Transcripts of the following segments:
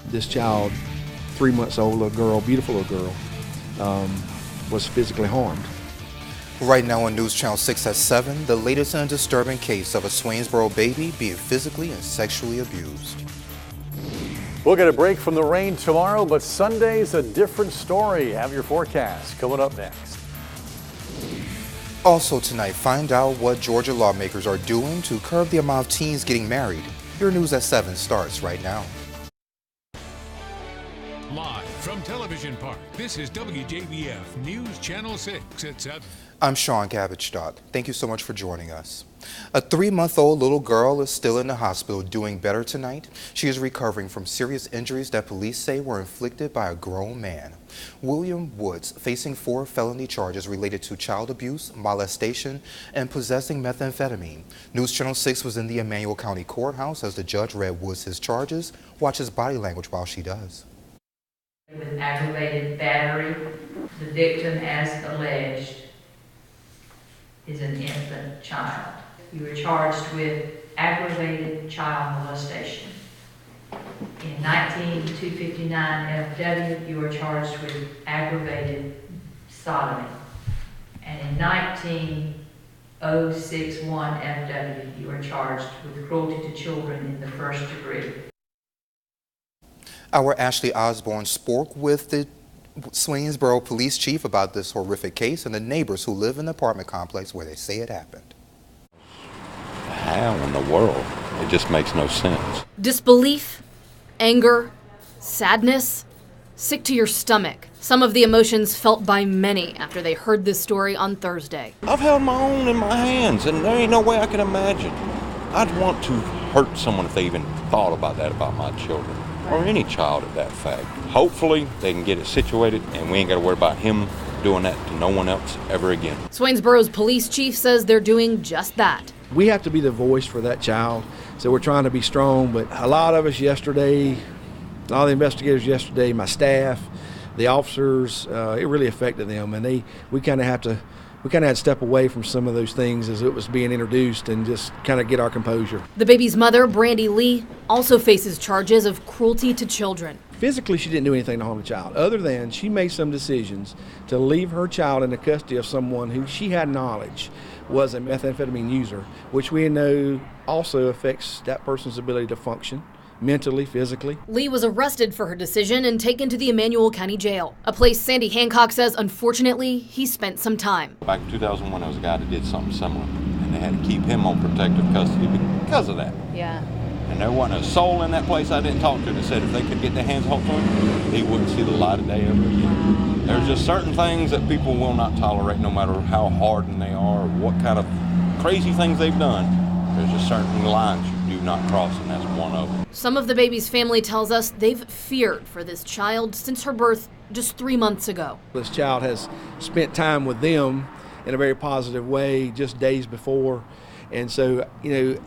this child, 3 months old little girl, beautiful little girl, was physically harmed. Right now on News Channel 6 at 7, the latest in a disturbing case of a Swainsboro baby being physically and sexually abused. We'll get a break from the rain tomorrow, but Sunday's a different story. Have your forecast coming up next. Also tonight, find out what Georgia lawmakers are doing to curb the amount of teens getting married. Your News at 7 starts right now. Live from Television Park, this is WJBF News Channel 6 at 7. I'm Sean Gabachstock. Thank you so much for joining us. A 3-month-old little girl is still in the hospital doing better tonight. She is recovering from serious injuries that police say were inflicted by a grown man. William Woods, facing 4 felony charges related to child abuse, molestation, and possessing methamphetamine. News Channel 6 was in the Emmanuel County Courthouse as the judge read Woods his charges. Watch his body language while she does. With aggravated battery, the victim, as alleged, is an infant child. You were charged with aggravated child molestation. In 19259 FW, you were charged with aggravated sodomy. And in 19061 FW, you were charged with cruelty to children in the 1st degree. Our Ashley Osborne spoke with the Swainsboro police chief about this horrific case and the neighbors who live in the apartment complex where they say it happened. How in the world? It just makes no sense. Disbelief, anger, sadness, sick to your stomach. Some of the emotions felt by many after they heard this story on Thursday. I've held my own in my hands, and there ain't no way I can imagine. I'd want to hurt someone if they even thought about that about my children, or any child at that fact. Hopefully they can get it situated and we ain't got to worry about him doing that to no one else ever again. Swainsboro's police chief says they're doing just that. We have to be the voice for that child, so we're trying to be strong, but a lot of us yesterday, all the investigators yesterday, my staff, the officers, it really affected them, and we kind of had to step away from some of those things as it was being introduced and just kind of get our composure. The baby's mother, Brandy Lee, also faces charges of cruelty to children. Physically, she didn't do anything to harm the child, other than she made some decisions to leave her child in the custody of someone who she had knowledge was a methamphetamine user, which we know also affects that person's ability to function mentally, physically. Lee was arrested for her decision and taken to the Emmanuel County Jail, a place Sandy Hancock says, unfortunately, he spent some time. Back in 2001, there was a guy that did something similar, and they had to keep him on protective custody because of that. Yeah. And there wasn't a soul in that place I didn't talk to that said if they could get their hands hold on him, he wouldn't see the light of day ever again. There's just certain things that people will not tolerate no matter how hardened they are or what kind of crazy things they've done. There's just certain lines you do not cross, and that's one of them. Some of the baby's family tells us they've feared for this child since her birth just 3 months ago. This child has spent time with them in a very positive way just days before, and so, the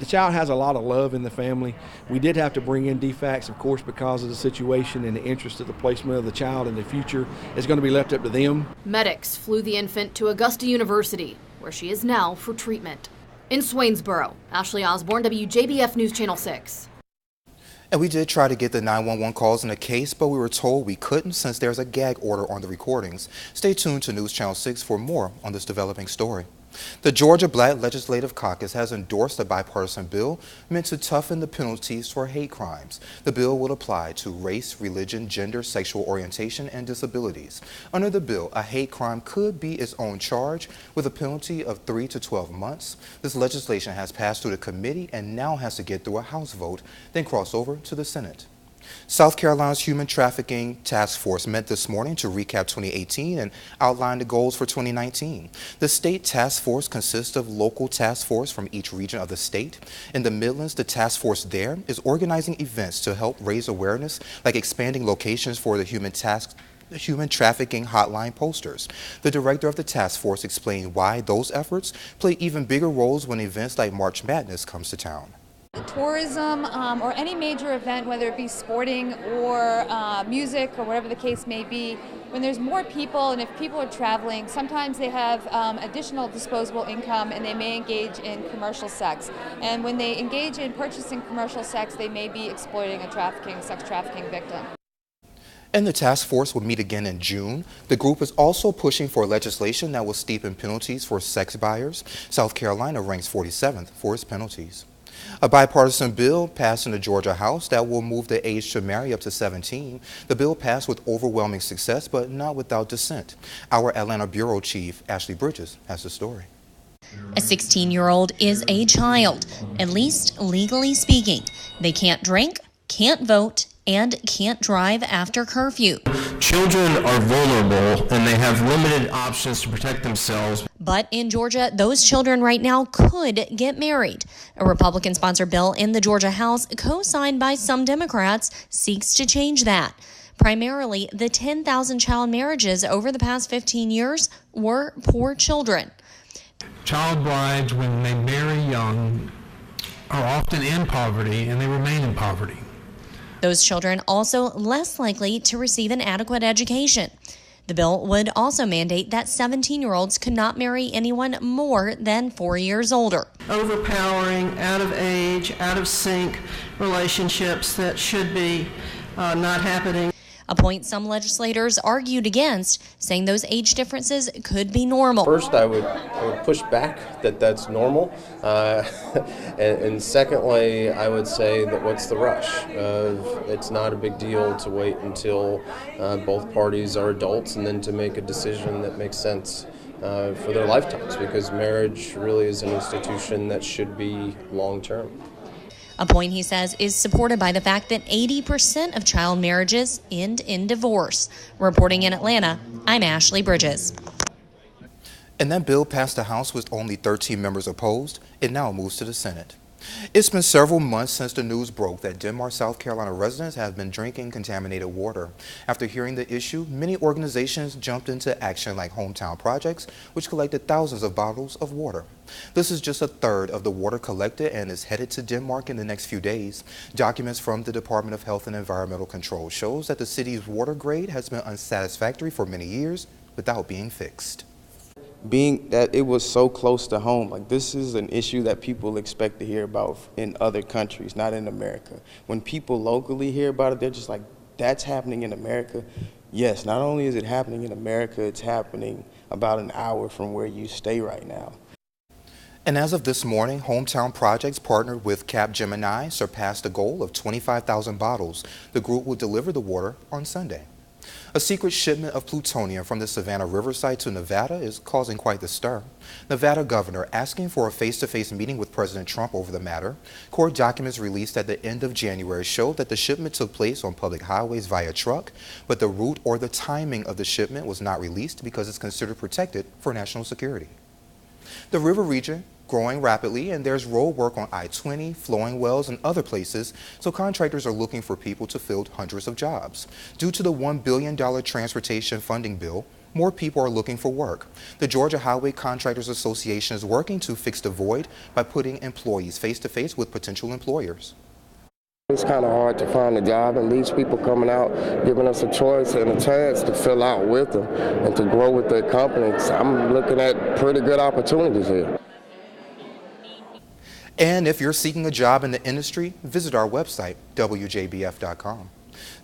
child has a lot of love in the family. We did have to bring in DFACs, of course, because of the situation and the interest of the placement of the child in the future is going to be left up to them. Medics flew the infant to Augusta University, where she is now for treatment. In Swainsboro, Ashley Osborne, WJBF News Channel 6. And we did try to get the 911 calls in the case, but we were told we couldn't since there's a gag order on the recordings. Stay tuned to News Channel 6 for more on this developing story. The Georgia Black Legislative Caucus has endorsed a bipartisan bill meant to toughen the penalties for hate crimes. The bill will apply to race, religion, gender, sexual orientation, and disabilities. Under the bill, a hate crime could be its own charge with a penalty of 3 to 12 months. This legislation has passed through the committee and now has to get through a House vote, then cross over to the Senate. South Carolina's Human Trafficking Task Force met this morning to recap 2018 and outline the goals for 2019. The state task force consists of local task force from each region of the state. In the Midlands, the task force there is organizing events to help raise awareness, like expanding locations for the human trafficking hotline posters. The director of the task force explained why those efforts play even bigger roles when events like March Madness comes to town. tourism or any major event, whether it be sporting or music or whatever the case may be, when there's more people and if people are traveling, sometimes they have additional disposable income and they may engage in commercial sex. And when they engage in purchasing commercial sex, they may be exploiting a sex trafficking victim. And the task force will meet again in June. The group is also pushing for legislation that will steepen penalties for sex buyers. South Carolina ranks 47th for its penalties. A bipartisan bill passed in the Georgia House that will move the age to marry up to 17. The bill passed with overwhelming success, but not without dissent. Our Atlanta Bureau Chief, Ashley Bridges, has the story. A 16-year-old is a child, at least legally speaking. They can't drink, can't vote, and can't drive after curfew. Children are vulnerable and they have limited options to protect themselves. But in Georgia, those children right now could get married. A Republican-sponsored bill in the Georgia House, co-signed by some Democrats, seeks to change that. Primarily, the 10,000 child marriages over the past 15 years were poor children. Child brides, when they marry young, are often in poverty and they remain in poverty. Those children also less likely to receive an adequate education. The bill would also mandate that 17-year-olds could not marry anyone more than 4 years older. Overpowering, out of age, out of sync relationships that should be not happening. A point some legislators argued against, saying those age differences could be normal. First, I would push back that that's normal, and secondly, I would say that what's the rush? It's not a big deal to wait until both parties are adults and then to make a decision that makes sense for their lifetimes, because marriage really is an institution that should be long-term. A point he says is supported by the fact that 80% of child marriages end in divorce. Reporting in Atlanta, I'm Ashley Bridges. And that bill passed the House with only 13 members opposed. It now moves to the Senate. It's been several months since the news broke that Denmark, South Carolina residents have been drinking contaminated water. After hearing the issue, many organizations jumped into action like Hometown Projects, which collected thousands of bottles of water. This is just a third of the water collected and is headed to Denmark in the next few days. Documents from the Department of Health and Environmental Control shows that the city's water grade has been unsatisfactory for many years without being fixed. Being that it was so close to home, like this is an issue that people expect to hear about in other countries, not in America. When people locally hear about it, they're just like, that's happening in America. Yes, not only is it happening in America, it's happening about an hour from where you stay right now. And as of this morning, Hometown Projects partnered with Capgemini surpassed a goal of 25,000 bottles. The group will deliver the water on Sunday. A secret shipment of plutonium from the Savannah River site to Nevada is causing quite the stir. Nevada governor asking for a face-to-face meeting with President Trump over the matter. Court documents released at the end of January showed that the shipment took place on public highways via truck, but the route or the timing of the shipment was not released because it's considered protected for national security. The river region growing rapidly, and there's road work on I-20, flowing wells, and other places, so contractors are looking for people to fill hundreds of jobs. Due to the $1 billion transportation funding bill, more people are looking for work. The Georgia Highway Contractors Association is working to fix the void by putting employees face-to-face with potential employers. It's kind of hard to find a job, and these people coming out, giving us a choice and a chance to fill out with them and to grow with their companies. I'm looking at pretty good opportunities here. And if you're seeking a job in the industry, visit our website, WJBF.com.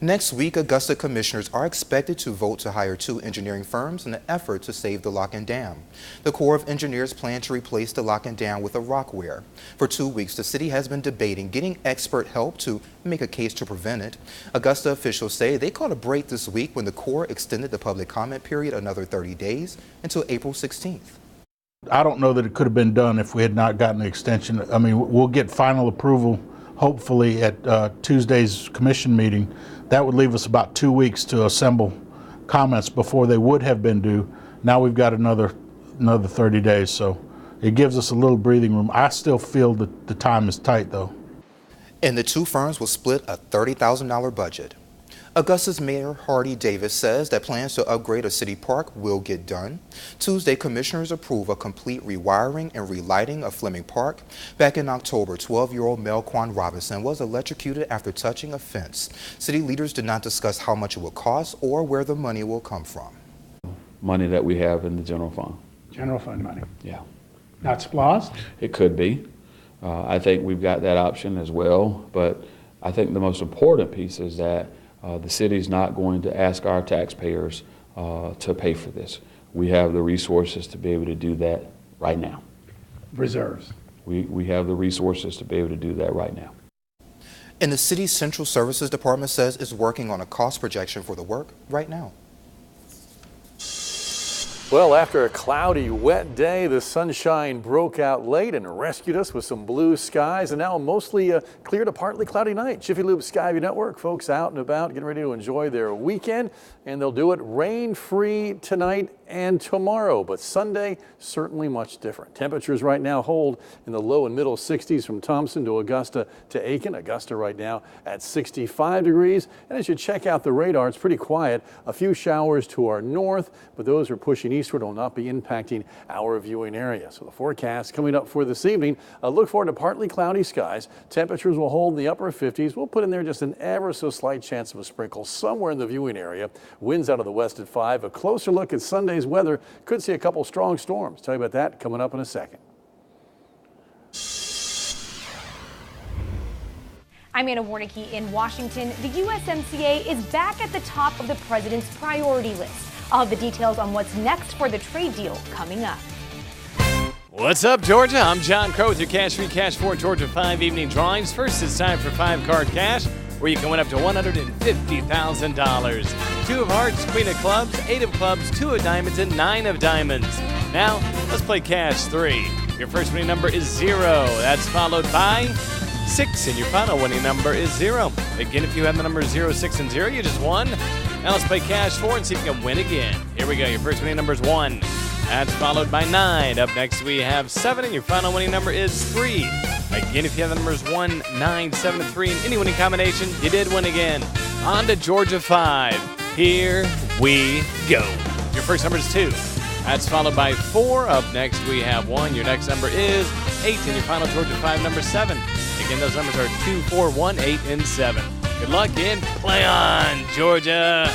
Next week, Augusta commissioners are expected to vote to hire 2 engineering firms in an effort to save the lock and dam. The Corps of Engineers plan to replace the lock and dam with a rock weir. For 2 weeks, the city has been debating getting expert help to make a case to prevent it. Augusta officials say they caught a break this week when the Corps extended the public comment period another 30 days until April 16th. I don't know that it could have been done if we had not gotten the extension. I mean, we'll get final approval hopefully at Tuesday's commission meeting. That would leave us about 2 weeks to assemble comments before they would have been due. Now we've got another 30 days, so it gives us a little breathing room. I still feel that the time is tight, though. And the 2 firms will split a $30,000 budget. Augusta's Mayor Hardy Davis says that plans to upgrade a city park will get done. Tuesday, commissioners approved a complete rewiring and relighting of Fleming Park. Back in October, 12-year-old Melquan Robinson was electrocuted after touching a fence. City leaders did not discuss how much it will cost or where the money will come from. Money that we have in the general fund. General fund money? Yeah. Not SPLOST? It could be. I think we've got that option as well, but I think the most important piece is that the city's not going to ask our taxpayers to pay for this. We have the resources to be able to do that right now. Reserves? We have the resources to be able to do that right now. And the city's Central Services Department says it's working on a cost projection for the work right now. Well, after a cloudy, wet day, the sunshine broke out late and rescued us with some blue skies, and now a mostly clear to partly cloudy night. Jiffy Lube Skyview Network, folks out and about getting ready to enjoy their weekend, and they'll do it rain-free tonight and tomorrow, but Sunday certainly much different. Temperatures right now hold in the low and middle 60s from Thompson to Augusta to Aiken. Augusta right now at 65 degrees, and as you check out the radar, it's pretty quiet. A few showers to our north, but those are pushing eastward, will not be impacting our viewing area. So the forecast coming up for this evening, look forward to partly cloudy skies. Temperatures will hold in the upper 50s. We'll put in there just an ever so slight chance of a sprinkle somewhere in the viewing area. Winds out of the west at 5. A closer look at Sunday's weather. Could see a couple strong storms. Tell you about that coming up in a second. I'm Anna Warnicki in Washington. The USMCA is back at the top of the president's priority list. I'll have the details on what's next for the trade deal coming up. What's up, Georgia? I'm John Crow with your Cash Free Cash for Georgia 5 evening drawings. First, it's time for 5-card cash, where you can win up to $150,000. 2 of hearts, queen of clubs, 8 of clubs, 2 of diamonds, and 9 of diamonds. Now, let's play Cash 3. Your first winning number is 0. That's followed by 6, and your final winning number is 0. Again, if you have the numbers 0, 6, and 0, you just won. Now let's play Cash 4 and see if you can win again. Here we go. Your first winning number is 1. That's followed by 9. Up next, we have 7, and your final winning number is 3. Again, if you have the numbers 1, 9, 7, and 3 in any winning combination, you did win again. On to Georgia 5. Here we go. Your first number is 2. That's followed by 4. Up next, we have 1. Your next number is 8, and your final Georgia 5 number 7. Again, those numbers are 2, 4, 1, 8, and 7. Good luck and play on, Georgia.